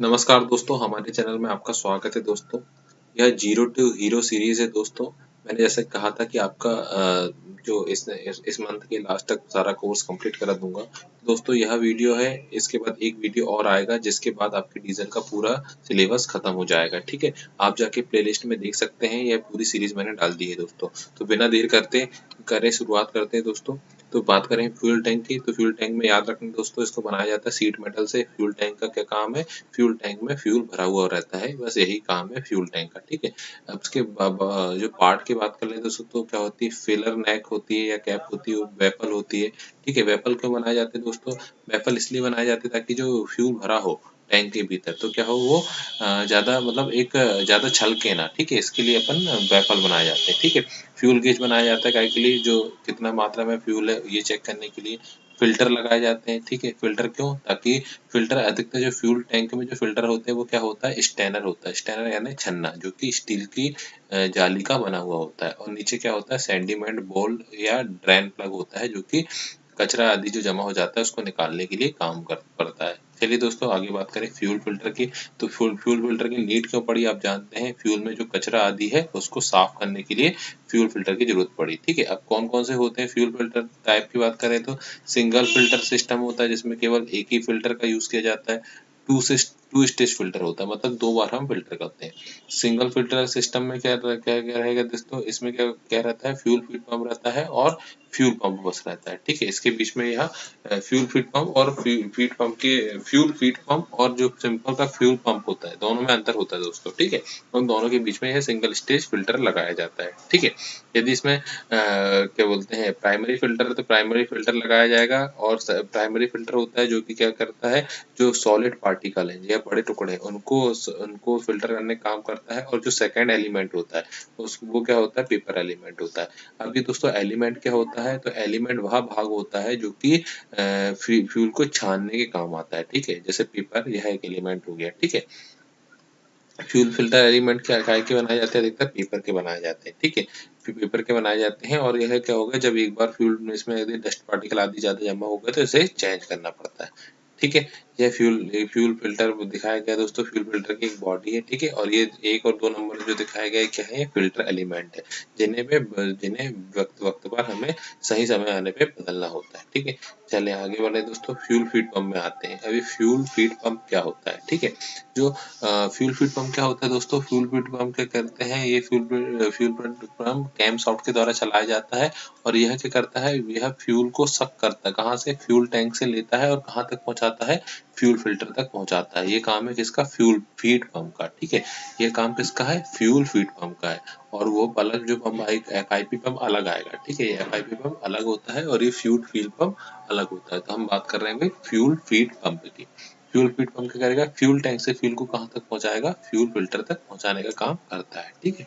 नमस्कार दोस्तों, हमारे चैनल में आपका स्वागत है दोस्तों। यह जीरो टू हीरो सीरीज है दोस्तों। मैंने जैसे कहा था कि आपका जो इस मंथ के लास्ट तक सारा कोर्स कंप्लीट करा दूंगा। दोस्तों यह वीडियो है, इसके बाद एक वीडियो और आएगा जिसके बाद आपके डीजल का पूरा सिलेबस खत्म हो जाएगा। ठीक है, आप जाके प्लेलिस्ट में देख सकते हैं, यह पूरी सीरीज मैंने डाल दी है दोस्तों। तो बिना देर करते करें शुरुआत करते हैं दोस्तों। तो बात करें फ्यूल टैंक की, तो फ्यूल टैंक में याद रखना दोस्तों, इसको बनाया जाता है सीट मेटल से। फ्यूल टैंक का क्या काम है? फ्यूल टैंक में फ्यूल भरा हुआ रहता है, बस यही काम है फ्यूल टैंक का। ठीक है, अब उसके जो पार्ट की बात कर लें दोस्तों, तो क्या होती है? फिलर नेक होती है या कैप होती है, वेपल होती है। ठीक है, वेपल क्यों बनाए जाते हैं दोस्तों? वेपल इसलिए बनाए जाते हैं ताकि जो फ्यूल भरा हो टैंक के भीतर, तो क्या हो वो ज्यादा मतलब एक ज्यादा छलके ना। ठीक है, इसके लिए अपन वेपल बनाए जाते हैं। ठीक है, फ्यूल गेज बनाया जाता है काय के लिए? जो कितना मात्रा में फ्यूल है ये चेक करने के लिए। फिल्टर लगाए जाते हैं। ठीक है, फिल्टर क्यों? ताकि फिल्टर अधिकतर जो फ्यूल टैंक में जो फिल्टर होते हैं वो क्या होता है? स्टेनर होता है। स्टेनर यानी छन्ना, जो कि स्टील की जाली का बना हुआ होता है। और नीचे क्या होता है? सेंडिमेंट बोल या ड्रेन प्लग होता है, जो कि कचरा आदि जो जमा हो जाता है उसको निकालने के लिए काम कर पड़ता है। चलिए दोस्तों आगे बात करें फ्यूल फिल्टर की। तो फ्यूल फ्यूल फिल्टर की नीड क्यों पड़ी? आप जानते हैं, फ्यूल में जो कचरा आदि है उसको साफ करने के लिए फ्यूल फिल्टर की जरूरत पड़ी। ठीक है, अब कौन कौन से होते हैं फ्यूल फिल्टर टाइप की बात करें तो सिंगल फिल्टर सिस्टम होता है, जिसमें केवल एक ही फिल्टर का यूज किया जाता है। टू स्टेज फिल्टर होता है, मतलब दो बार हम फिल्टर करते हैं। सिंगल फिल्टर सिस्टम में क्या रहेगा दोस्तों? इसमें क्या क्या रहता है? फ्यूल फीड पंप रहता है और फ्यूल पंप बस रहता है। ठीक है, इसके बीच में यह फ्यूल फीड पंप और फीड पंप के फ्यूल फीड पंप और जो सिंपल का फ्यूल पंप होता है, दोनों में अंतर होता है दोस्तों। ठीक है, उन दोनों के बीच में यह सिंगल स्टेज फिल्टर लगाया जाता है। ठीक है, यदि इसमें क्या बोलते हैं प्राइमरी फिल्टर है, तो प्राइमरी फिल्टर लगाया जाएगा। और प्राइमरी फिल्टर होता है जो कि क्या करता है? जो सॉलिड पार्टिकल है या बड़े टुकड़े हैं उनको उनको फिल्टर करने का काम करता है। और जो सेकंड एलिमेंट होता है उस वो क्या होता है? पेपर एलिमेंट होता है। अभी दोस्तों एलिमेंट क्या होता है? तो एलिमेंट वह भाग होता है जो कि फ्यूल को छानने के काम आता है। ठीक है, जैसे पेपर, यह एक एलिमेंट हो गया। ठीक है, फ्यूल फिल्टर एलिमेंट क्या काय के बनाए जाते हैं? अधिकतर पेपर के बनाए जाते हैं। ठीक है, पेपर के बनाए जाते हैं। और यह क्या होगा, जब एक बार फ्यूल में इसमें यदि डस्ट पार्टिकल आदि ज्यादा जमा हो गए तो इसे चेंज करना पड़ता है। ठीक है, यह फ्यूल फिल्टर दिखाया गया दोस्तों। फ्यूल फिल्टर की एक बॉडी है। ठीक है, और ये 1 और 2 नंबर जो दिखाया गया है क्या है? ये फिल्टर एलिमेंट है, जिन्हें वक्त वक्त पर हमें सही समय आने पे बदलना होता है। ठीक है, चले आगे बढ़े दोस्तों, फ्यूल फीड पंप में आते हैं। अभी फ्यूल फीड पंप क्या होता है? ठीक है, जो फ्यूल फीड पंप क्या होता है दोस्तों? फ्यूल फीड पंप क्या करते हैं? ये फ्यूल पंप कैम शाफ्ट के द्वारा चलाया जाता है। और यह क्या करता है? यह फ्यूल को सक करता है। कहाँ से? फ्यूल टैंक से लेता है और कहाँ तक पहुंचाता है? फ्यूल फिल्टर तक पहुंचाता है। ये काम है किसका? फ्यूल फीड पंप का। ठीक है, ये काम किसका है? फ्यूल फीड पंप का है। और वो अलग जो पंप एफआईपी पंप अलग आएगा। ठीक है, ये एफआईपी पंप अलग होता है और ये फ्यूल फीड पंप अलग होता है। तो हम बात कर रहे हैं भाई फ्यूल फीड पंप की। फ्यूल फीड पंप क्या करेगा? फ्यूल टैंक से फ्यूल को कहाँ तक पहुंचाएगा? फ्यूल फिल्टर तक पहुंचाने का काम करता है। ठीक है,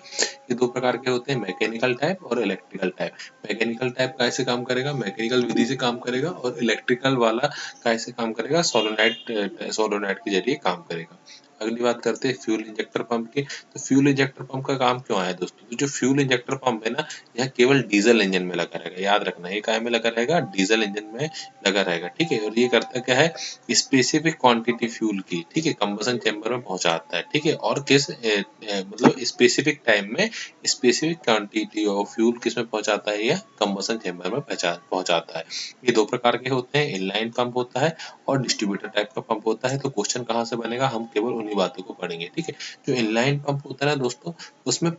ये दो प्रकार के होते हैं, मैकेनिकल टाइप और इलेक्ट्रिकल टाइप। मैकेनिकल टाइप कैसे काम करेगा? मैकेनिकल विधि से काम करेगा। और इलेक्ट्रिकल वाला कैसे काम करेगा? सोलोनाइट के जरिए काम करेगा। अगली बात करते हैं फ्यूल इंजेक्टर पंप की। तो फ्यूल इंजेक्टर पंप का काम क्यों आया दोस्तों? तो जो फ्यूल इंजेक्टर पंप है ना, यह केवल डीजल इंजन में लगा रहेगा। याद रखना, ये काय में लगा रहेगा? डीजल इंजन में लगा रहेगा। ठीक है, और ये करता क्या है? स्पेसिफिक क्वांटिटी फ्यूल की, ठीक है, कंबसन चैम्बर में पहुंचाता है। ठीक है, और किस मतलब स्पेसिफिक टाइम में स्पेसिफिक क्वांटिटी ऑफ फ्यूल किस में पहुंचाता है? यह कंबसन चैम्बर में पहुंचाता है। ये दो प्रकार के होते हैं, इनलाइन पंप होता है और डिस्ट्रीब्यूटर टाइप का पंप होता है। तो क्वेश्चन कहाँ से बनेगा? हम केवल उन्हीं बातों को पढ़ेंगे। ठीक है, जो इनलाइन पंप होता है ना दोस्तों, उसमें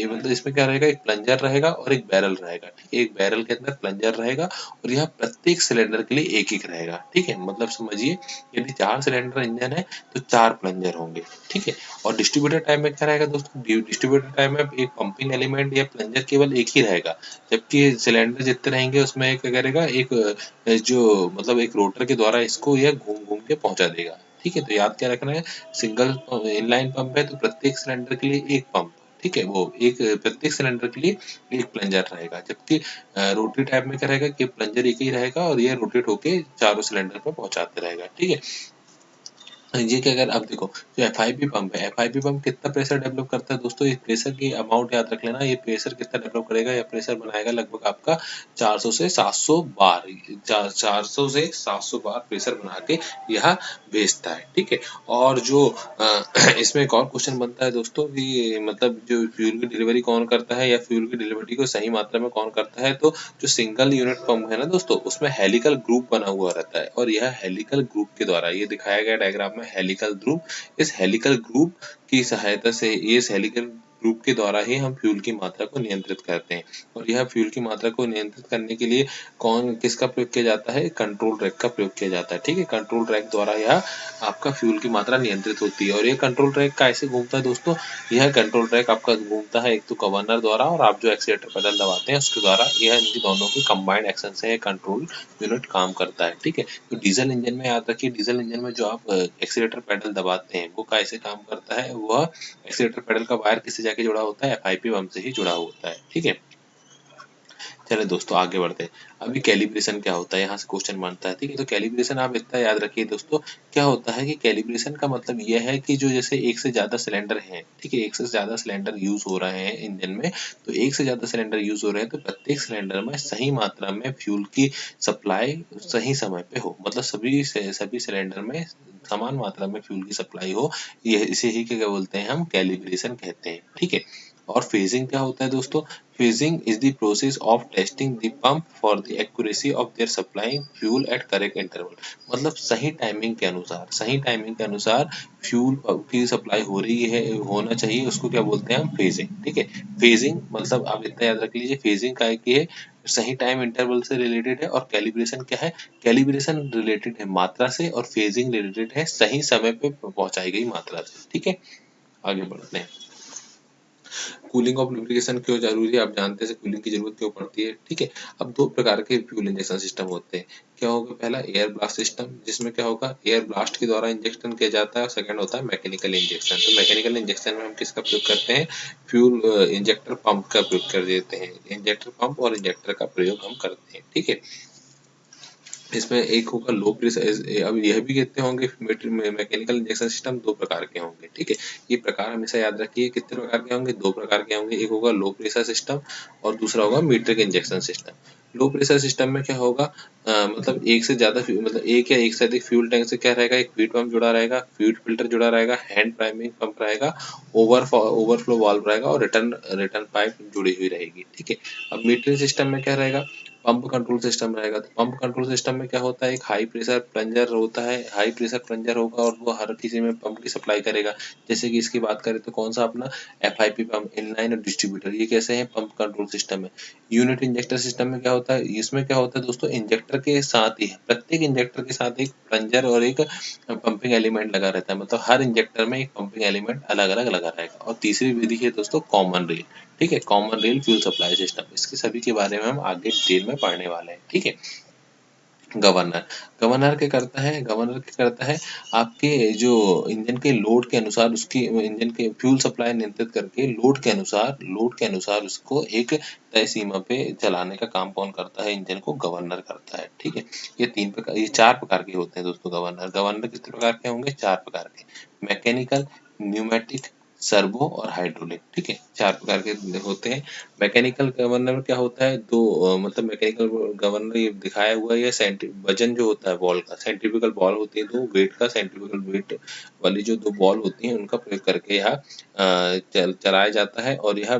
मतलब इसमें क्या रहेगा? एक प्लंजर रहेगा और एक बैरल रहेगा। ठीक है, एक बैरल के अंदर प्लंजर रहेगा और यह प्रत्येक सिलेंडर के लिए एक एक रहेगा। ठीक है, मतलब समझिए, यदि 4 सिलेंडर इंजन है तो 4 प्लंजर होंगे। ठीक है, और डिस्ट्रीब्यूटर टाइप में क्या रहेगा दोस्तों? डिस्ट्रीब्यूटर टाइप में एक पंपिंग एलिमेंट या प्लंजर केवल एक ही रहेगा। जबकि सिलेंडर जितने रहेंगे उसमें क्या करेगा? एक जो मतलब एक रोटर के द्वारा इसको यह घूम घूम के पहुंचा देगा। ठीक है, तो याद क्या रखना है? सिंगल इनलाइन पंप है तो प्रत्येक सिलेंडर के लिए एक पंप। ठीक है, वो एक प्रत्येक सिलेंडर के लिए एक प्लंजर रहेगा। जबकि रोटरी टाइप में क्या रहेगा कि प्लंजर एक ही रहेगा और ये रोटेट होके चारों सिलेंडर पर पहुंचाते रहेगा। ठीक है, ये क्या कर, अब देखो जो एफआईपी पंप है, एफआईपी पंप कितना प्रेशर डेवलप करता है दोस्तों, इस प्रेशर की अमाउंट याद रख लेना, ये प्रेशर कितना डेवलप करेगा, या प्रेशर बनाएगा लगभग आपका 400 से 700 बार, 400 से 700 बार प्रेशर बना के यह भेजता है, ठीक है। और जो इसमें एक और क्वेश्चन बनता है दोस्तों कि मतलब जो फ्यूल की डिलीवरी कौन करता है, या फ्यूल की डिलीवरी को सही मात्रा में कौन करता है, तो जो सिंगल यूनिट पंप है ना दोस्तों, उसमें हेलिकल ग्रुप बना हुआ रहता है, और यह हेलिकल ग्रुप के द्वारा, ये दिखाया गया डायग्राम में हेलिकल ग्रुप, इस हेलिकल ग्रुप की सहायता से, इस हेलिकल ग्रुप के द्वारा ही हम फ्यूल की मात्रा को नियंत्रित करते हैं। और यह फ्यूल की मात्रा को नियंत्रित करने के लिए कौन किसका प्रयोग किया जाता है, कंट्रोल रैक का प्रयोग किया जाता है, ठीक है। कंट्रोल रैक द्वारा यह आपका फ्यूल की मात्रा नियंत्रित होती है। और ये कंट्रोल रैक कैसे घूमता है दोस्तों, यह कंट्रोल रैक आपका घूमता है एक तो गवर्नर द्वारा, और आप जो एक्सीलेटर पेडल दबाते हैं उसके द्वारा, यह इनकी दोनों की कंबाइंड एक्शन से कंट्रोल यूनिट काम करता है, ठीक है। तो डीजल इंजन में याद रखिए, डीजल इंजन में जो आप एक्सीलेटर पेडल दबाते हैं वो कैसे काम करता है, वह एक्सीलेटर पेडल का वायर किससे जाके जुड़ा होता है, एफआईपी पंप से ही जुड़ा होता है, ठीक है। चले दोस्तों आगे बढ़ते हैं। अभी कैलिब्रेशन क्या होता है, यहाँ से क्वेश्चन बनता है, ठीक है। तो कैलिब्रेशन आप इतना याद रखिए दोस्तों, क्या होता है कि कैलिब्रेशन का मतलब यह है कि जो जैसे एक से ज़्यादा सिलेंडर हैं, ठीक है, एक से ज़्यादा सिलेंडर यूज़ हो रहे हैं इंजन में, तो एक से ज़्यादा सिलेंडर यूज़ हो रहे हैं तो प्रत्येक सिलेंडर में सही मात्रा में फ्यूल की सप्लाई सही समय पे हो, मतलब सभी सिलेंडर में समान मात्रा में फ्यूल की सप्लाई हो, ये इसे ही क्या बोलते हैं, हम कैलिब्रेशन कहते हैं, ठीक है। और फेजिंग क्या होता है दोस्तों, phasing is the process of testing the pump for the accuracy of their supplying fuel at correct interval। मतलब सही टाइमिंग के अनुसार फ्यूल की सप्लाई हो रही है, होना चाहिए, उसको क्या बोलते हैं हम, फेजिंग, ठीक है। फेजिंग मतलब आप इतना याद रख लीजिए, फेजिंग का है कि है सही टाइम इंटरवल से रिलेटेड है, और कैलिब्रेशन क्या है, कैलिब्रेशन रिलेटेड है मात्रा से, और फेजिंग रिलेटेड है सही समय पे पहुंचाई गई मात्रा से, ठीक है। आगे बढ़ते हैं। कूलिंग ऑफ लुब्रिकेशन क्यों जरूरी है, आप जानते हैं कूलिंग की जरूरत क्यों पड़ती है, ठीक है। अब दो प्रकार के फ्यूल इंजेक्शन सिस्टम होते हैं, क्या होगा, पहला एयर ब्लास्ट सिस्टम, जिसमें क्या होगा, एयर ब्लास्ट के द्वारा इंजेक्शन किया जाता है, और सेकंड होता है मैकेनिकल इंजेक्शन। तो मैकेनिकल इंजेक्शन में हम किसका प्रयोग करते हैं, फ्यूल इंजेक्टर पंप का प्रयोग कर देते हैं, इंजेक्टर पंप और इंजेक्टर का प्रयोग हम करते हैं, ठीक है। इसमें एक होगा लो प्रेशर, अब यह भी कहते होंगे मैकेनिकल इंजेक्शन सिस्टम दो प्रकार के होंगे, ठीक है। ये प्रकार हमेशा याद रखिए, कितने प्रकार के होंगे, दो प्रकार के होंगे, एक होगा लो प्रेशर सिस्टम और दूसरा होगा metric injection system. Low pressure system में क्या होगा, मतलब एक से ज्यादा मतलब एक या एक से अधिक फ्यूल टैंक से क्या रहेगा, एक फीड पंप जुड़ा रहेगा, फीड फिल्टर जुड़ा रहेगा, हैंड प्राइमिंग पंप रहेगा, ओवरफ्लो वाल्व रहेगा, और रिटर्न रिटर्न पाइप जुड़ी हुई रहेगी, ठीक है। अब मीटरिंग सिस्टम में क्या रहेगा, पंप कंट्रोल सिस्टम रहेगा। तो पंप कंट्रोल सिस्टम में क्या होता है, एक हाई प्रेशर प्लंजर होता है, हाई प्रेशर प्लंजर होगा, और वो हर किसी में पंप की सप्लाई करेगा। जैसे कि इसकी बात करें तो कौन सा अपना एफआईपी पंप, इनलाइन और डिस्ट्रीब्यूटर, ये कैसे हैं, पंप कंट्रोल सिस्टम है। यूनिट इंजेक्टर सिस्टम में क्या होता है, इसमें क्या होता है दोस्तों, इंजेक्टर के साथ ही प्रत्येक इंजेक्टर के साथ एक प्लंजर और एक पंपिंग एलिमेंट लगा रहता है, मतलब हर इंजेक्टर में एक पंपिंग एलिमेंट अलग अलग लगा रहेगा। और तीसरी विधि है दोस्तों कॉमन रेल, ठीक है, common rail fuel supply system, इसके सभी के बारे में हम आगे डिटेल में पढ़ने वाले हैं, ठीक है। गवर्नर, गवर्नर क्या करता है, गवर्नर क्या करता है, आपके जो इंजन के लोड के अनुसार, उसकी इंजन के फ्यूल सप्लाई नियंत्रित करके लोड के अनुसार उसको एक तय सीमा पे चलाने का काम कौन करता है, इंजन को गवर्नर करता है, ठीक है। ये चार प्रकार के होते हैं दोस्तों गवर्नर। गवर्नर कितने प्रकार के होंगे, चार प्रकार के, मैकेनिकल, न्यूमेटिक, सर्वो और हाइड्रोलिक, ठीक है, चार प्रकार के होते हैं। मैकेनिकल गवर्नर में क्या होता है, दो मतलब मैकेनिकल गवर्नर ये दिखाया हुआ है, ये वजन जो होता है बॉल का, सेंट्रीफ्यूगल बॉल होती है, दो वेट का सेंट्रीफ्यूगल वेट वाली जो दो बॉल होती हैं उनका प्रयोग करके यह चलाया जाता है। और यह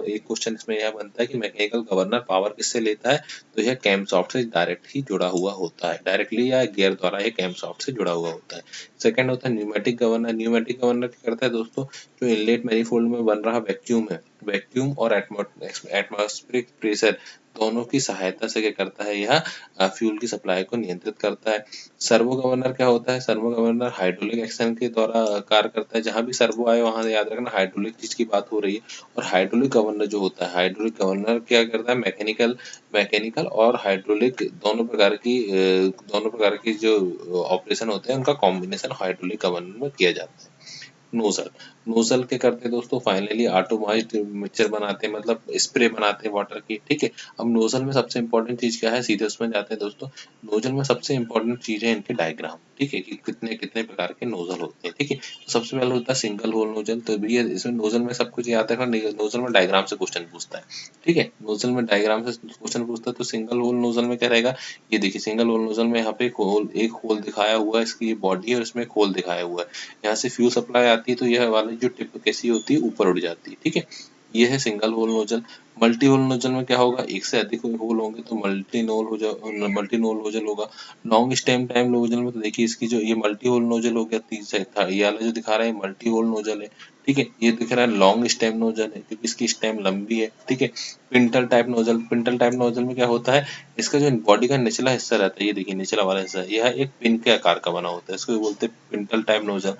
एक क्वेश्चन इसमें यह बनता है कि मैकेनिकल गवर्नर पावर किससे लेता है, तो यह कैमशॉफ्ट से डायरेक्ट ही जुड़ा हुआ होता है, डायरेक्टली या गियर द्वारा यह कैमशॉफ्ट से जुड़ा हुआ होता है। सेकंड होता है न्यूमेटिक गवर्नर। न्यूमेटिक गवर्नर क्या करता है दोस्तों, जो इनलेट मैनिफोल्ड में बन रहा वैक्यूम है, वैक्यूम और एटमॉस्फेरिक प्रेशर दोनों की सहायता से क्या करता है, यह फ्यूल की सप्लाई को नियंत्रित करता है। सर्वो गवर्नर क्या होता है, सर्वो गवर्नर हाइड्रोलिक एक्शन के द्वारा कार्य करता है, जहां भी सर्वो आए वहां याद रखना हाइड्रोलिक चीज की बात हो रही है। और हाइड्रोलिक गवर्नर जो होता है, हाइड्रोलिक गवर्नर क्या करता है, मैकेनिकल मैकेनिकल और हाइड्रोलिक दोनों प्रकार की जो ऑपरेशन होते हैं उनका कॉम्बिनेशन हाइड्रोलिक गवर्नर में किया जाता है। नोजल। नोजल क्या करते हैं दोस्तों, फाइनली ऑटोमाइज्ड मिक्सचर बनाते हैं, मतलब स्प्रे बनाते हैं वाटर की, ठीक है। अब नोजल में सबसे इंपॉर्टेंट चीज क्या है, सीधे उसमें जाते हैं दोस्तों। नोजल में सबसे इंपॉर्टेंट चीज है इनके डायग्राम, ठीक है, कि कितने कितने प्रकार के नोजल होते हैं, ठीक है। तो सबसे पहले होता है सिंगल होल नोजल, तो भैया इसमें नोजल में सब कुछ याद है, नोजल में डायग्राम से क्वेश्चन पूछता है, ठीक है। नोजल में डायग्राम से क्वेश्चन पूछता है, तो सिंगल होल नोजल में क्या रहेगा, ये देखिए सिंगल होल नोजल में यहाँ पे एक होल दिखाया हुआ है, इसकी ये बॉडी है और इसमें एक होल दिखाया हुआ है। यहाँ से फ्यूल सप्लाई आती है, तो यह वाली जो टिप कैसी होती है, ऊपर उड़ जाती है, ठीक है। ये है single hole nozzle. Multi hole nozzle में क्या होगा, एक से अधिक होल होंगे तो मल्टी नोल नोजल होगा। लॉन्ग स्टेम टाइम नोजल में तो देखिए इसकी जो ये मल्टी होल नोजल हो गया, ये वाला जो दिखा रहा है मल्टी होल नोजल है, ठीक है। ये दिख रहा है लॉन्ग स्टेम नोजल है, क्योंकि इसकी स्टेम लंबी है, ठीक है। पिंटल टाइप नोजल में क्या होता है, इसका जो बॉडी का निचला हिस्सा रहता है, ये देखिए निचला वाला हिस्सा, यह एक पिन के आकार का बना होता है, इसको बोलते हैं pintail type nozzle.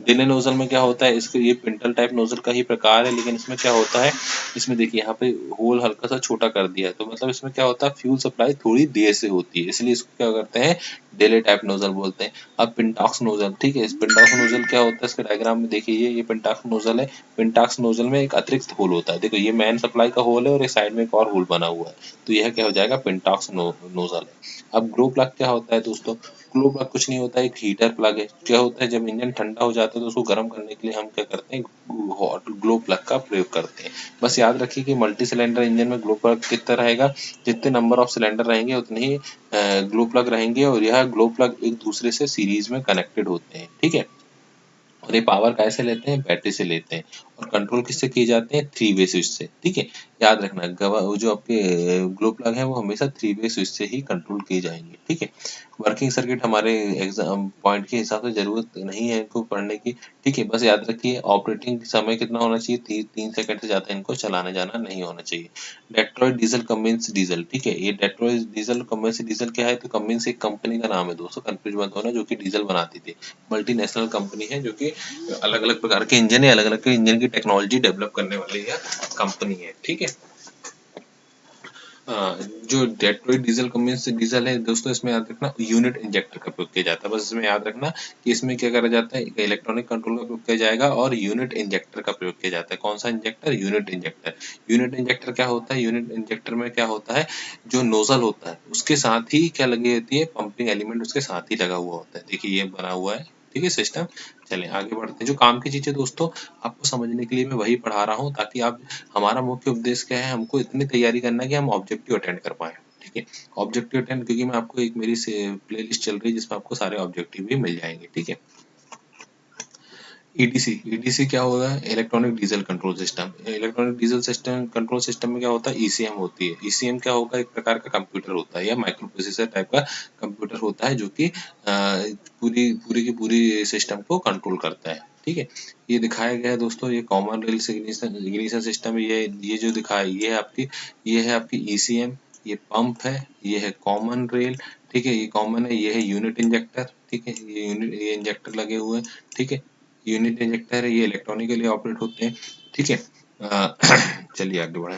Delay nozzle में क्या होता है, इसके ये पिंटल टाइप नोजल का ही प्रकार है, लेकिन इसमें क्या होता है, इसमें देखिए यहाँ पे होल हल्का सा छोटा कर दिया है, तो मतलब इसमें क्या होता है, फ्यूल सप्लाई थोड़ी देर से होती है, इसलिए इसको क्या करते हैं, डेले टाइप नोजल बोलते हैं। अब पिंटॉक्स नोजल, ठीक है, इस पिंटॉक्स नोजल क्या होता है, इसके डायग्राम में देखिए ये पिंटॉक्स नोजल है। पिंटॉक्स नोजल में एक अतिरिक्त होल होता है, देखो ये मेन सप्लाई का होल है और एक साइड में एक और होल बना हुआ है, तो यह क्या हो जाएगा, पिंटॉक्स नोजल है। अब ग्लो प्लग क्या होता है दोस्तों, ग्लो प्लग कुछ नहीं होता है, एक हीटर प्लग है। क्या होता है, जब इंजन ठंडा हो जाता है तो उसको गर्म करने के लिए हम क्या करते हैं, हॉट ग्लो प्लग का प्रयोग करते हैं। बस याद रखिए कि मल्टी सिलेंडर इंजन में ग्लो प्लग कितना रहेगा, जितने नंबर ऑफ सिलेंडर रहेंगे उतने ही ग्लो प्लग रहेंगे, और यह ग्लो प्लग एक दूसरे से सीरीज में कनेक्टेड होते हैं, ठीक है। और ये पावर कैसे लेते हैं, बैटरी से लेते हैं, और कंट्रोल किससे किए जाते हैं, थ्री वे स्विच से, ठीक है। याद रखना वो जो आपके ग्लो प्लग है वो हमेशा थ्री वे स्विच से ही कंट्रोल किए जाएंगे, ठीक है। वर्किंग सर्किट हमारे एग्जाम पॉइंट के हिसाब से जरूरत नहीं है इनको पढ़ने की, ठीक है। बस याद रखिए ऑपरेटिंग समय कितना होना चाहिए, 3 सेकंड से ज्यादा इनको चलाने जाना नहीं होना चाहिए। डेट्रॉइट डीजल कमिंस डीजल, ठीक है, ये डेट्रॉइट डीजल कमिंस डीजल क्या है, तो कमिंस एक कंपनी का नाम है दोस्तों, कंफ्यूज मत होना, जो कि डीजल बनाती थी। मल्टीनेशनल कंपनी है जो कि अलग अलग प्रकार के इंजन है, अलग अलग इंजन की टेक्नोलॉजी डेवलप करने वाली है कंपनी है, ठीक है। जो डेट्रॉइट डीजल कंपनी से डीजल है दोस्तों, इसमें याद रखना यूनिट इंजेक्टर का प्रयोग किया जाता है, बस इसमें याद रखना कि इसमें क्या करा जाता है, इलेक्ट्रॉनिक कंट्रोल का प्रयोग किया जाएगा और यूनिट इंजेक्टर का प्रयोग किया जाता है। कौन सा injector, unit injector. Unit injector क्या होता है, यूनिट इंजेक्टर में क्या होता है, जो नोजल होता है उसके साथ ही क्या लगी होती है, पंपिंग एलिमेंट उसके साथ ही लगा हुआ होता है, देखिए ये बना हुआ है, ठीक है सिस्टम। चलें आगे बढ़ते हैं। जो काम की चीजें दोस्तों आपको समझने के लिए मैं वही पढ़ा रहा हूँ, ताकि आप, हमारा मुख्य उद्देश्य क्या है, हमको इतनी तैयारी करना है कि हम ऑब्जेक्टिव अटेंड कर पाए, ठीक है। ऑब्जेक्टिव अटेंड, क्योंकि मैं आपको एक मेरी से प्ले लिस्ट चल रही है जिसमें आपको सारे ऑब्जेक्टिव भी मिल जाएंगे, ठीक है। ईडीसी, ईडीसी क्या होगा, electronic diesel control system. Electronic diesel system control system में क्या होता है, ईसीएम होती है। ईसीएम क्या होगा, एक प्रकार का कंप्यूटर होता है या माइक्रो प्रोसेसर टाइप का कंप्यूटर होता है, जो कि पूरी पूरी की पूरी सिस्टम को कंट्रोल करता है, ठीक है। ये दिखाया गया है दोस्तों, ये कॉमन रेल इग्निशन सिस्टम, ये जो दिखाया, ये है आपकी ईसीएम, ये पंप है, ये है कॉमन रेल, ठीक है, ये कॉमन है, ये है यूनिट इंजेक्टर, ठीक है, ये इंजेक्टर लगे हुए हैं, ठीक है। यूनिट इंजेक्टर है, ये इलेक्ट्रॉनिकली ऑपरेट होते हैं, ठीक है। चलिए आगे बढ़े।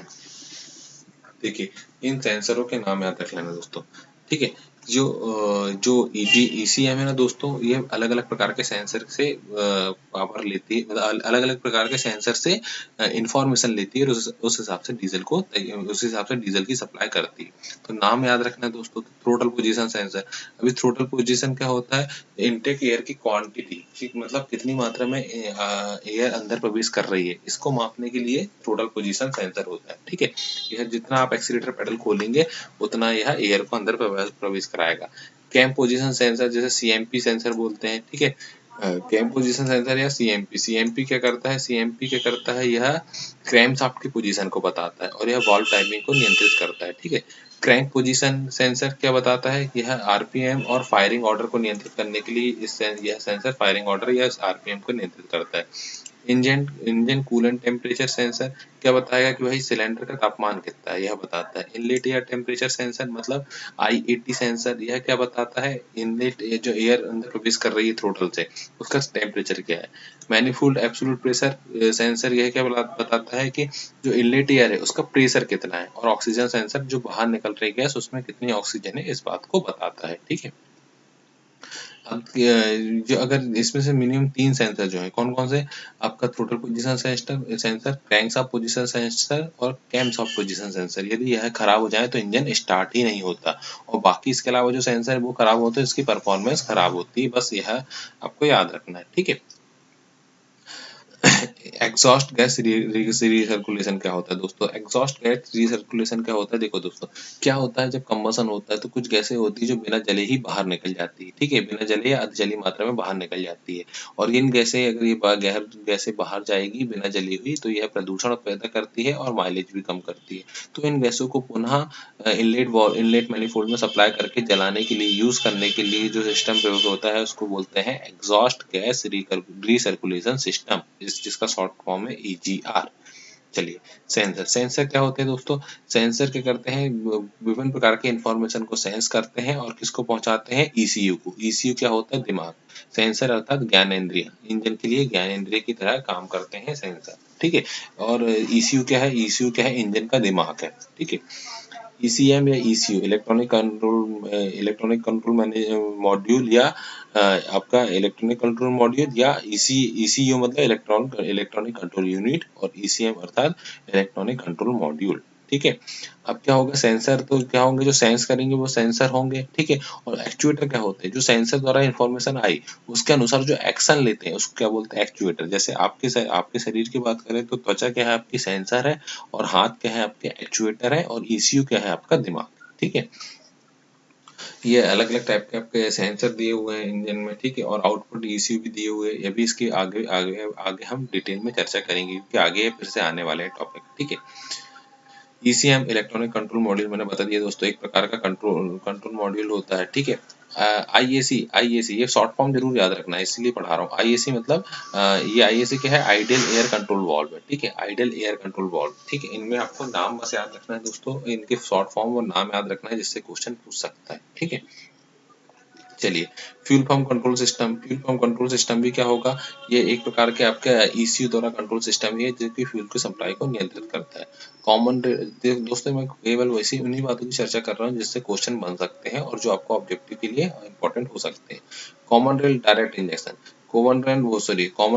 देखिए इन सेंसरों के नाम याद रख लेना दोस्तों, ठीक है। जो ईसीएम है ना दोस्तों, ये अलग अलग प्रकार के सेंसर से पावर लेती है, मतलब अलग अलग प्रकार के सेंसर से इंफॉर्मेशन लेती है, और उस हिसाब से उस हिसाब से डीजल की सप्लाई करती है। तो नाम याद रखना है दोस्तों, थ्रोटल पोजीशन सेंसर। अभी थ्रोटल पोजीशन क्या होता है, इनटेक एयर की क्वांटिटी, ठीक, मतलब कितनी मात्रा में एयर अंदर प्रवेश कर रही है, इसको मापने के लिए थ्रोटल पोजीशन सेंसर होता है, ठीक है। यह जितना आप एक्सीलेटर पेडल खोलेंगे उतना यह एयर को अंदर प्रवेश कराएगा। कैम पोजीशन सेंसर, जैसे सीएमपी सेंसर बोलते हैं, ठीक है। कैम पोजीशन सेंसर या सीएमपी, सीएमपी क्या करता है, सीएमपी क्या करता है, यह क्रैंक शाफ्ट की पोजीशन को बताता है और यह वाल्व टाइमिंग को नियंत्रित करता है, ठीक है। क्रैंक पोजीशन सेंसर क्या बताता है, यह आरपीएम और फायरिंग ऑर्डर को नियंत्रित करने के लिए यह सेंसर फायरिंग ऑर्डर या आरपीएम को नियंत्रित करता है। Engine engine coolant temperature sensor क्या बताएगा कि भाई सिलेंडर का तापमान कितना है, यह बताता है। इनलेट एयर टेम्परेचर सेंसर मतलब आई80 सेंसर, यह क्या बताता है, इनलेट जो एयर अंदर प्रवेश कर रही है थ्रोटल से, उसका टेम्परेचर क्या है। मैनिफोल्ड एब्सोल्यूट प्रेशर सेंसर, यह क्या बताता है कि जो इनलेट एयर है उसका प्रेशर कितना है। और ऑक्सीजन सेंसर, जो बाहर निकल रही गैस उसमें कितनी ऑक्सीजन है, इस बात को बताता है, ठीक है। अब जो अगर इसमें से मिनिमम 3 सेंसर जो है कौन कौन से, आपका throttle position sensor, crankshaft position sensor और कैमशाफ्ट पोजीशन सेंसर, यदि यह खराब हो जाए तो इंजन स्टार्ट ही नहीं होता, और बाकी इसके अलावा जो सेंसर है वो खराब होते हैं, इसकी परफॉर्मेंस खराब होती है। बस यह आपको याद रखना है, ठीक है। एग्जॉस्ट गैस रिसर्कुलेशन क्या होता है दोस्तों? एग्जॉस्ट गैस रिसर्कुलेशन क्या होता है? देखो दोस्तों, क्या होता है जब कंबसन होता है तो कुछ गैसें होती है जो बिना जले ही बाहर निकल जाती है, ठीक है, बिना जले या अर्धजली मात्रा में बाहर निकल जाती है। और इन गैसें अगर ये गैर गैसें बाहर जाएगी बिना जली हुई तो यह प्रदूषण पैदा करती है और माइलेज भी कम करती है। तो इन गैसों को पुनः इनलेट मैनिफोल्ड में सप्लाई करके जलाने के लिए, यूज करने के लिए जो सिस्टम प्रयोग होता है उसको बोलते हैं एग्जॉस्ट गैस रिसर्कुलेशन सिस्टम, जिसका शॉर्ट फॉर्म है EGR। चलिए, सेंसर क्या होते हैं दोस्तों? सेंसर क्या करते हैं, विभिन्न प्रकार के इंफॉर्मेशन को सेंस करते हैं और किसको पहुंचाते हैं, ECU को। ECU क्या होता है? दिमाग। सेंसर अर्थात ज्ञानेंद्रिय, इंजन के लिए ज्ञानेंद्रिय की तरह काम करते हैं सेंसर, ठीक है। और ECU क्या है? ECU क्या है? इंजन का दिमाग है, ठीक है। ECM या ECU इलेक्ट्रॉनिक कंट्रोल मॉड्यूल, या आपका इलेक्ट्रॉनिक कंट्रोल मॉड्यूल, या ECU मतलब इलेक्ट्रॉनिक कंट्रोल यूनिट, और ECM अर्थात इलेक्ट्रॉनिक कंट्रोल मॉड्यूल, ठीक है। अब क्या होगा, सेंसर तो क्या होंगे, जो सेंस करेंगे वो सेंसर होंगे, ठीक है। और एक्चुएटर क्या होते हैं? जो सेंसर द्वारा इंफॉर्मेशन आई उसके अनुसार जो एक्शन लेते हैं उसको क्या बोलते हैं, एक्चुएटर। जैसे आपके शरीर की बात करें तो त्वचा क्या है आपकी, सेंसर है, और हाथ क्या है आपके, एक्चुएटर है, और ECU क्या है आपका, दिमाग, ठीक है। ये अलग अलग टाइप के आपके सेंसर दिए हुए हैं इंजन में, ठीक है, और आउटपुट ECU भी दिए हुए हैं। ये भी इसके आगे आगे आगे हम डिटेल में चर्चा करेंगे क्योंकि आगे फिर से आने वाले हैं टॉपिक, ठीक है। ECM इलेक्ट्रॉनिक कंट्रोल मॉड्यूल मैंने बता दिया दोस्तों, एक प्रकार का कंट्रोल मॉड्यूल होता है, ठीक है। IAC ये शॉर्ट फॉर्म जरूर याद रखना है, इसलिए पढ़ा रहा हूँ। IAC मतलब ये IAC क्या है, आइडियल एयर कंट्रोल वाल्व है, ठीक है, आइडियल एयर कंट्रोल वाल्व, ठीक है। इनमें आपको नाम बस याद रखना है दोस्तों, इनके शॉर्ट फॉर्म और नाम याद रखना है जिससे क्वेश्चन पूछ सकता है, ठीक है। चलिए, फ्यूल पंप कंट्रोल सिस्टम भी क्या होगा, ये एक प्रकार के आपके ECU द्वारा कंट्रोल सिस्टम ही है जो कि फ्यूल की सप्लाई को नियंत्रित करता है। दोस्तों, मैं केवल वैसी उन्हीं बातों की चर्चा कर रहा हूँ जिससे क्वेश्चन बन सकते हैं और जो आपको ऑब्जेक्टिव के लिए इंपॉर्टेंट हो सकते हैं। Common rail direct injection, common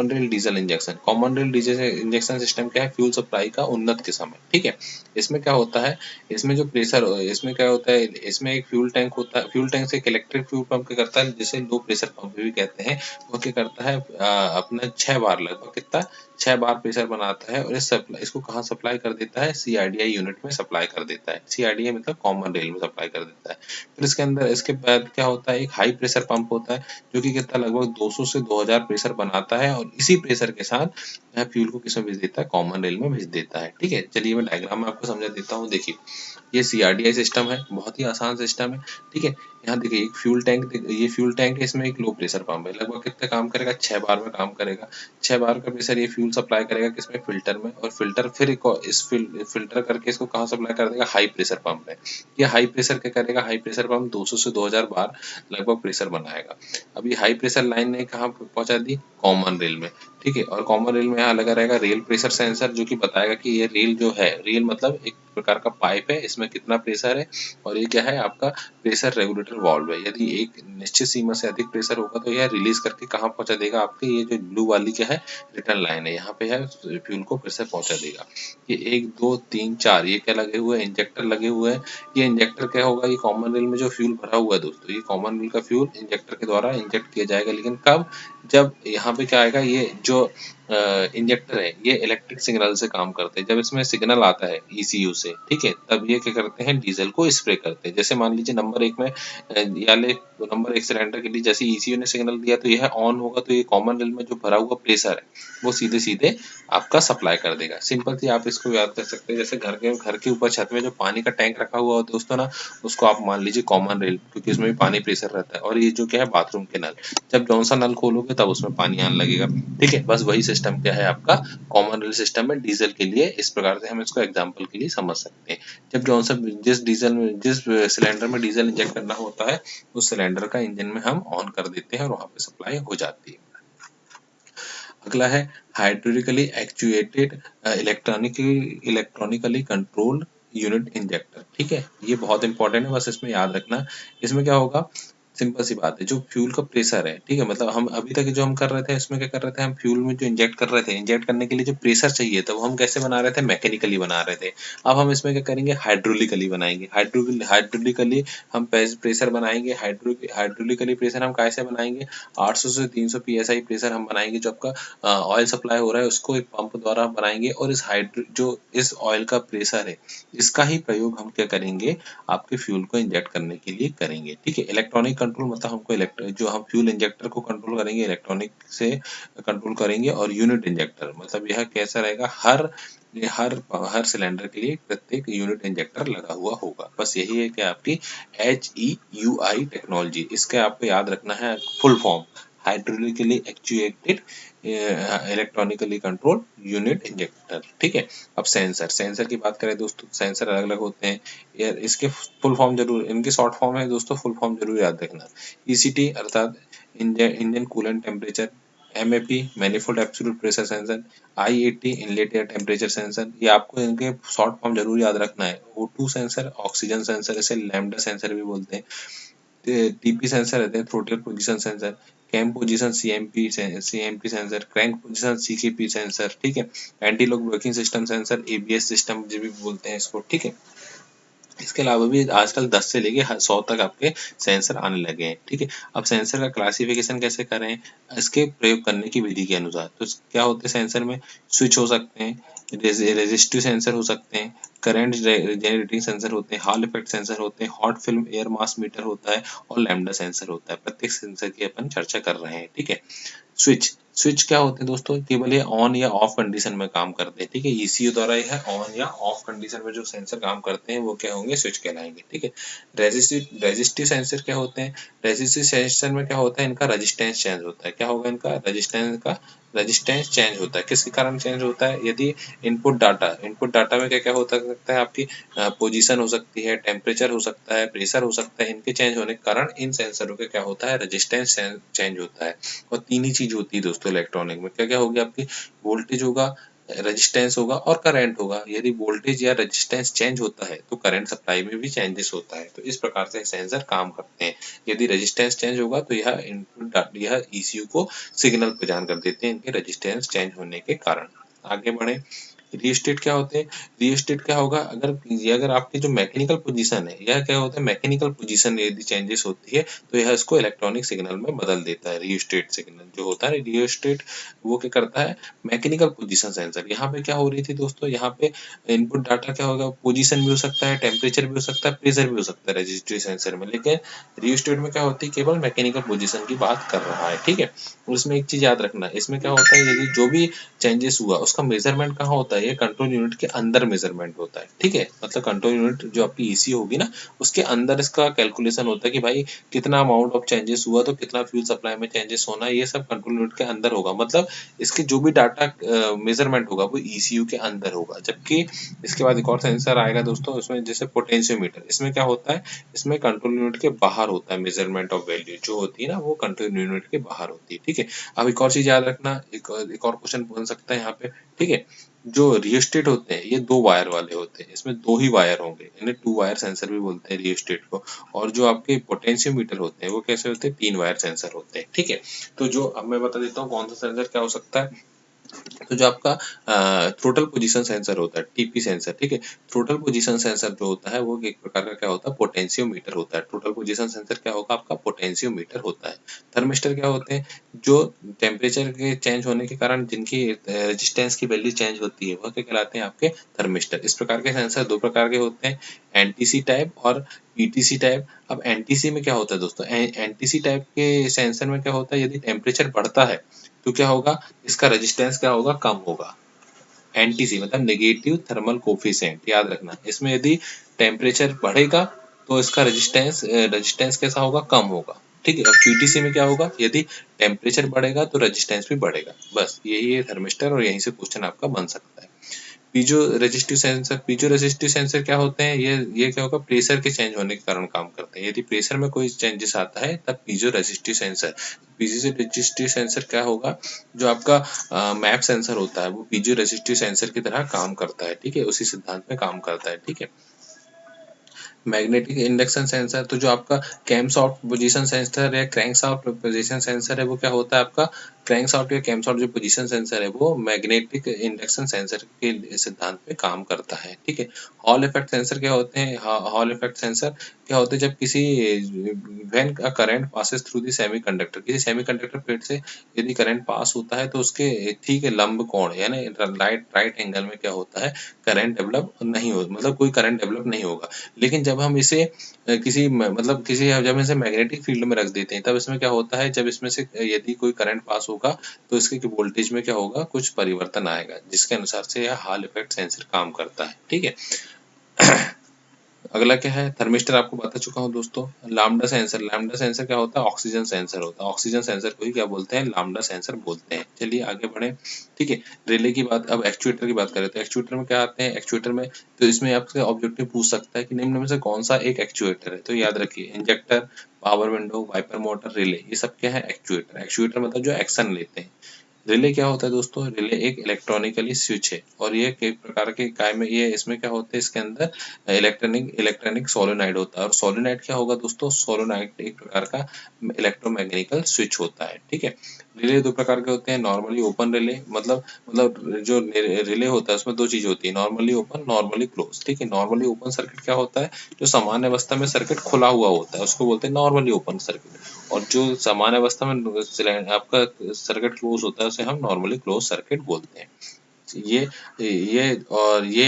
rail diesel injection. Common rail diesel injection system क्या है, फ्यूल सप्लाई का उन्नत किस्म है, ठीक है। इसमें क्या होता है, इसमें क्या होता है, इसमें एक फ्यूल टैंक होता है, फ्यूल टैंक से एक इलेक्ट्रिक फ्यूल पंप क्या करता है, जिसे लो प्रेशर पंप भी कहते हैं, वो क्या करता है, अपना 6 बार, लगभग कितना, 6 बार प्रेशर बनाता है, और इसको कहाँ सप्लाई कर देता है, CRDI यूनिट में सप्लाई कर देता है। CRDI मतलब कॉमन रेल में सप्लाई कर देता है। फिर इसके बाद क्या होता है, एक हाई प्रेशर पंप होता है जो कि कितना, लगभग 200 से 2000 प्रेशर बनाता है, और इसी प्रेशर के साथ फ्यूल को किसमें भेज देता है, कॉमन रेल में भेज देता है, ठीक है। चलिए, मैं डायग्राम में आपको समझा देता हूँ। देखिए, ये CRDI सिस्टम है, बहुत ही आसान सिस्टम है, ठीक है। यहाँ देखिए एक ये फ्यूल टैंक है, इसमें एक लो प्रेशर पंप है, लगभग कितना काम करेगा, 6 बार में काम करेगा। 6 बार का प्रेशर ये फ्यूल सप्लाई करेगा किसमें, फिल्टर में, और फिल्टर फिर फिल्टर करके इसको कहाँ सप्लाई कर देगा, हाई प्रेशर पंप में। ये हाई प्रेशर क्या करेगा, हाई प्रेशर पंप 200 से 2000 बार लगभग प्रेशर बनाएगा। अब ये हाई प्रेशर लाइन ने कहाँ पहुंचा दी, कॉमन रेल में, ठीक है। और कॉमन रेल में यहाँ लगा रहेगा रेल प्रेशर सेंसर, जो कि बताएगा कि ये रेल जो है, रेल मतलब एक प्रकार का पाइप है, इसमें कितना प्रेशर है, और ये क्या है आपका, प्रेशर रेगुलेटर वाल्व है। यदि एक निश्चित सीमा से अधिक प्रेशर होगा तो यह रिलीज करके कहाँ पहुंचा देगा, आपके ये जो ब्लू वाली क्या है, रिटर्न लाइन है, यहाँ पे है, फ्यूल को प्रेशर पहुंचा देगा। ये 1 2 3 4 ये क्या लगे हुए हैं, इंजेक्टर लगे हुए हैं। ये इंजेक्टर क्या होगा, ये कॉमन रेल में जो फ्यूल भरा हुआ है दोस्तों, ये कॉमन रेल का फ्यूल इंजेक्टर के द्वारा इंजेक्ट किया जाएगा, लेकिन कब, जब यहाँ पे क्या आएगा, ये जो इंजेक्टर है ये इलेक्ट्रिक सिग्नल से काम करते हैं। जब इसमें सिग्नल आता है ECU से, ठीक है, तब ये क्या करते हैं, डीजल को स्प्रे करते हैं। जैसे मान लीजिए नंबर 1 में नंबर 1 सिलेंडर के लिए जैसे ECU ने सिग्नल दिया तो यह ऑन होगा, तो ये कॉमन रेल में जो भरा हुआ प्रेशर है वो सीधे सीधे आपका सप्लाई कर देगा। सिंपल सी आप इसको याद कर सकते हैं, जैसे घर के ऊपर छत में जो पानी का टैंक रखा हुआ है दोस्तों ना, उसको आप मान लीजिए कॉमन रेल, क्योंकि उसमें भी पानी प्रेशर रहता है। और ये जो क्या है, बाथरूम के नल, जब जौन सा नल खोलोगे तब उसमें पानी आने लगेगा, ठीक है। बस वही सिस्टम क्या है आपका, कॉमन रेल सिस्टम में डीजल के लिए। इस प्रकार से हम इसको एग्जांपल के लिए समझ सकते हैं। जब जौन सा जिस सिलेंडर में डीजल इंजेक्ट करना होता है, उस सिलेंडर का इंजन में हम ऑन कर देते हैं और वहां पे सप्लाई हो जाती है। अगला है hydraulically actuated electronically controlled unit injector, ठीक है। ये बहुत इंपॉर्टेंट है, बस इसमें याद रखना। इसमें क्या होगा, सिंपल सी बात है, जो फ्यूल का प्रेशर है, ठीक है, मतलब हम अभी तक जो हम कर रहे थे इसमें क्या कर रहे थे, हम फ्यूल में जो इंजेक्ट कर रहे थे, इंजेक्ट करने के लिए जो प्रेशर चाहिए था वो हम कैसे बना रहे थे, मैकेनिकली बना रहे थे। अब हम इसमें क्या करेंगे, हाइड्रोलिकली बनाएंगे। हाइड्रोलिकली हम प्रेशर बनाएंगे। हाइड्रोलिकली प्रेशर हम कैसे बनाएंगे, 800 से 300 psi प्रेशर हम बनाएंगे। जो आपका ऑयल सप्लाई हो रहा है उसको एक पंप द्वारा बनाएंगे, और इस ऑयल का प्रेशर है, इसका ही प्रयोग हम क्या करेंगे, आपके फ्यूल को इंजेक्ट करने के लिए करेंगे। ठीक है, इलेक्ट्रॉनिक कंट्रोल मतलब हमको जो हम फ्यूल इंजेक्टर को कंट्रोल करेंगे, इलेक्ट्रॉनिक से कंट्रोल करेंगे। और यूनिट इंजेक्टर मतलब यह कैसा रहेगा, हर हर सिलेंडर के लिए प्रत्येक यूनिट इंजेक्टर लगा हुआ होगा। बस यही है कि आपकी HEUI टेक्नोलॉजी, इसके आपको याद रखना है full form, hydraulically actuated electronically control unit injector. ठीक है, अब सेंसर की बात करें दोस्तों, सेंसर अलग अलग होते हैं यार, इसके फुल फॉर्म जरूर, इनकी शॉर्ट फॉर्म है दोस्तों, फुल फॉर्म जरूर याद रखना। ECT अर्थात engine coolant temperature, MAP manifold absolute pressure sensor, IAT inlet air temperature sensor, ये आपको इनके शॉर्ट फॉर्म जरूर याद रखना है। O2 सेंसर, ऑक्सीजन सेंसर, इसे लैम्डा सेंसर भी बोलते हैं। TP सेंसर रहते हैं, throttle position sensor, cam position CMP sensor, crank position CKP sensor. ठीक है, anti lock braking system sensor, ABS system जो भी बोलते हैं इसको। ठीक है, इसके अलावा भी आजकल 10 से लेके 100 तक आपके सेंसर आने लगे हैं। ठीक है, अब सेंसर का क्लासिफिकेशन कैसे करें, इसके प्रयोग करने की विधि के अनुसार। तो क्या होते हैं सेंसर में, स्विच हो सकते हैं, रेजिस्टिव सेंसर हो सकते हैं, करंट जनरेटिंग सेंसर होते हैं, हॉल इफेक्ट सेंसर होते हैं, hot film air mass meter होता है, और लैम्डा सेंसर होता है। प्रत्येक सेंसर की अपन चर्चा कर रहे हैं। ठीक है, स्विच स्विच क्या होते हैं दोस्तों, केवल ये ऑन या ऑफ कंडीशन में काम करते हैं। ठीक है, ECU द्वारा यह ऑन या ऑफ कंडीशन में जो सेंसर काम करते हैं वो क्या होंगे, स्विच कहलाएंगे। ठीक है, रेजिस्टिव सेंसर क्या होते हैं, रेजिस्टिव सेंसर में क्या होता है, इनका रेजिस्टेंस चेंज होता है। क्या होगा, इनका रेजिस्टेंस चेंज होता है। किसके कारण चेंज होता है, यदि इनपुट डाटा में क्या क्या होता सकता है, आपकी पोजीशन हो सकती है, टेम्परेचर हो सकता है, प्रेशर हो सकता है, इनके चेंज होने के कारण इन सेंसरों का क्या होता है, रेजिस्टेंस चेंज होता है। और तीन ही चीज होती है दोस्तों इलेक्ट्रॉनिक में, क्या क्या होगी आपकी, वोल्टेज होगा, रेजिस्टेंस होगा, और करंट होगा। यदि वोल्टेज या रेजिस्टेंस चेंज होता है तो करंट सप्लाई में भी चेंजेस होता है। तो इस प्रकार से सेंसर काम करते हैं। यदि रेजिस्टेंस चेंज होगा तो यह ECU को सिग्नल प्रदान कर देते हैं, इनके रेजिस्टेंस चेंज होने के कारण। आगे बढ़े, रिस्टेट क्या होते हैं, रिस्टेट क्या होगा, अगर आपकी जो मैकेनिकल पोजीशन है, यह क्या होता है, मैकेनिकल पोजीशन यदि चेंजेस होती है तो यह इसको इलेक्ट्रॉनिक सिग्नल में बदल देता है। रिस्टेट सिग्नल जो होता है, रिस्टेट वो क्या करता है, मैकेनिकल पोजीशन सेंसर। यहाँ पे क्या हो रही थी दोस्तों, यहाँ पे इनपुट डाटा क्या होगा, पोजीशन भी हो सकता है, टेम्परेचर भी हो सकता है, प्रेशर भी हो सकता है रजिस्ट्री सेंसर में। लेकिन रिस्टेट में क्या होती है, केवल मैकेनिकल पोजीशन की बात कर रहा है। ठीक है, उसमें एक चीज याद रखना, इसमें क्या होता है, यदि जो भी चेंजेस हुआ उसका मेजरमेंट कहाँ होता है, ये कंट्रोल यूनिट के अंदर मेजरमेंट होता है। ठीक है, मतलब कंट्रोल यूनिट जो आपकी ECU होगी ना, उसके अंदर इसका कैलकुलेशन होता है कि भाई कितना अमाउंट ऑफ चेंजेस हुआ, तो कितना फ्यूल सप्लाई में चेंजेस होना है, ये सब कंट्रोल यूनिट के अंदर होगा। मतलब इसके जो भी डाटा मेजरमेंट होगा वो ECU के अंदर होगा। जबकि इसके बाद एक और सेंसर आएगा दोस्तों, उसमें जैसे पोटेंशियोमीटर, इसमें क्या होता है, इसमें कंट्रोल यूनिट के बाहर होता है। मेजरमेंट ऑफ वैल्यू जो होती है ना, वो कंट्रोल यूनिट के बाहर होती है। ठीक है, अब एक और चीज याद रखना, एक और क्वेश्चन बन सकता है यहाँ पे। ठीक है, जो रियोस्टेट होते हैं ये 2 वायर वाले होते हैं, इसमें 2 ही वायर होंगे, इन्हें 2 वायर सेंसर भी बोलते हैं रियोस्टेट को। और जो आपके पोटेंशियोमीटर होते हैं वो कैसे होते हैं, 3 वायर सेंसर होते हैं। ठीक है, तो जो अब मैं बता देता हूँ कौन सा सेंसर क्या हो सकता है। तो जो आपका थ्रोटल पोजीशन सेंसर होता है, TP सेंसर। ठीक है, थ्रोटल पोजीशन सेंसर जो होता है वो एक प्रकार का क्या होता है, पोटेंशियोमीटर होता है। टोटल पोजीशन सेंसर क्या होगा, आपका पोटेंशियोमीटर होता है। थर्मिस्टर क्या होते हैं, जो टेम्परेचर के चेंज होने के कारण जिनकी रेजिस्टेंस की वैल्यू चेंज होती है वह क्या कहलाते हैं, आपके थर्मिस्टर। इस प्रकार के सेंसर 2 प्रकार के होते हैं, NTC टाइप और PTC टाइप। अब NTC में क्या होता है दोस्तों, NTC टाइप के सेंसर में क्या होता है, यदि टेम्परेचर बढ़ता है तो क्या होगा, इसका रेजिस्टेंस क्या होगा, कम होगा। NTC मतलब नेगेटिव थर्मल कोफिशिएंट, याद रखना। इसमें यदि टेम्परेचर बढ़ेगा तो इसका रेजिस्टेंस कैसा होगा, कम होगा। ठीक है, अब PTC में क्या होगा, यदि टेम्परेचर बढ़ेगा तो रेजिस्टेंस भी बढ़ेगा। बस यही है थर्मिस्टर, और यहीं से क्वेश्चन आपका बन सकता है। पीजो रेजिस्टिव सेंसर क्या होते हैं, ये क्या होगा, प्रेशर के चेंज होने के कारण काम करते हैं। यदि प्रेशर में कोई चेंजेस आता है तब पीजो रेजिस्टिव सेंसर क्या होगा, जो आपका मैप सेंसर होता है वो पीजो रेजिस्टिव सेंसर की तरह काम करता है। ठीक है, उसी सिद्धांत में काम करता है। ठीक है, मैग्नेटिक इंडक्शन सेंसर, तो जो आपका कैमशाफ्ट पोजीशन सेंसर या क्रैंकशाफ्ट पोजीशन सेंसर है वो क्या होता है आपका, क्रैंकशाफ्ट या कैमशाफ्ट जो पोजीशन सेंसर है वो मैग्नेटिक इंडक्शन सेंसर के सिद्धांत पे काम करता है। ठीक है। हॉल इफेक्ट सेंसर क्या होते हैं, हॉल इफेक्ट सेंसर क्या होते हैं, जब किसी when a current passes through the semiconductor, किसी सेमीकंडक्टर प्लेट से यदि करंट पास होता है तो उसके ठीक है लंब कोण यानी राइट एंगल में क्या होता है, करंट डेवलप नहीं हो, मतलब कोई करंट डेवलप नहीं होगा। लेकिन जब हम इसे मतलब किसी जब इसे मैग्नेटिक फील्ड में रख देते हैं तब इसमें क्या होता है, जब इसमें से यदि कोई करंट पास होगा तो इसके वोल्टेज में क्या होगा, कुछ परिवर्तन आएगा, जिसके अनुसार से यह हॉल इफेक्ट सेंसर काम करता है। ठीक है। अगला क्या है, थर्मिस्टर आपको बता चुका हूँ दोस्तों। लाम्डा सेंसर, लाम्डा सेंसर क्या होता है, ऑक्सीजन सेंसर होता है। ऑक्सीजन सेंसर को ही क्या बोलते हैं, लाम्डा सेंसर बोलते हैं। चलिए आगे बढ़े। ठीक है। रिले की बात, अब एक्चुएटर की बात करें तो एक्चुएटर में क्या आते हैं, एक्चुएटर में तो इसमें आपसे ऑब्जेक्टिव पूछ सकता है कि निम्न में से कौन सा एक एक्चुएटर है, तो याद रखिए injector, power window, wiper motor, relay, ये सब क्या है, एक्चुएटर। एक्चुएटर मतलब जो एक्शन लेते हैं। रिले क्या होता है दोस्तों, रिले एक इलेक्ट्रॉनिकली स्विच है और ये कई प्रकार के काय में ये इसमें क्या होते हैं, इसके अंदर इलेक्ट्रॉनिक सोलेनॉइड होता है। और सोलेनॉइड क्या होगा दोस्तों, सोलेनॉइड एक प्रकार का इलेक्ट्रोमैग्नेटिकल स्विच होता है। ठीक है। रिले दो प्रकार के होते हैं, नॉर्मली ओपन रिले, मतलब जो रिले होता है उसमें दो चीज होती है, नॉर्मली ओपन, नॉर्मली क्लोज। ठीक है। नॉर्मली ओपन सर्किट क्या होता है, जो सामान्य अवस्था में सर्किट खुला हुआ होता है उसको बोलते हैं नॉर्मली ओपन सर्किट, और जो सामान्य अवस्था में आपका सर्किट क्लोज होता है उसे हम नॉर्मली क्लोज सर्किट बोलते हैं। ये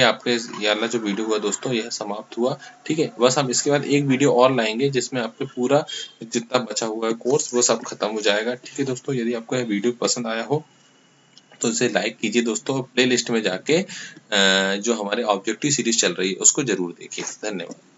आपके ये वाला जो वीडियो हुआ दोस्तों यह समाप्त हुआ। ठीक है। बस हम इसके बाद एक वीडियो और लाएंगे जिसमें आपके पूरा जितना बचा हुआ है कोर्स वो सब खत्म हो जाएगा। ठीक है दोस्तों, यदि आपको यह वीडियो पसंद आया हो तो इसे लाइक कीजिए दोस्तों, प्ले लिस्ट में जाके जो हमारे ऑब्जेक्टिव सीरीज चल रही है उसको जरूर देखिए। धन्यवाद।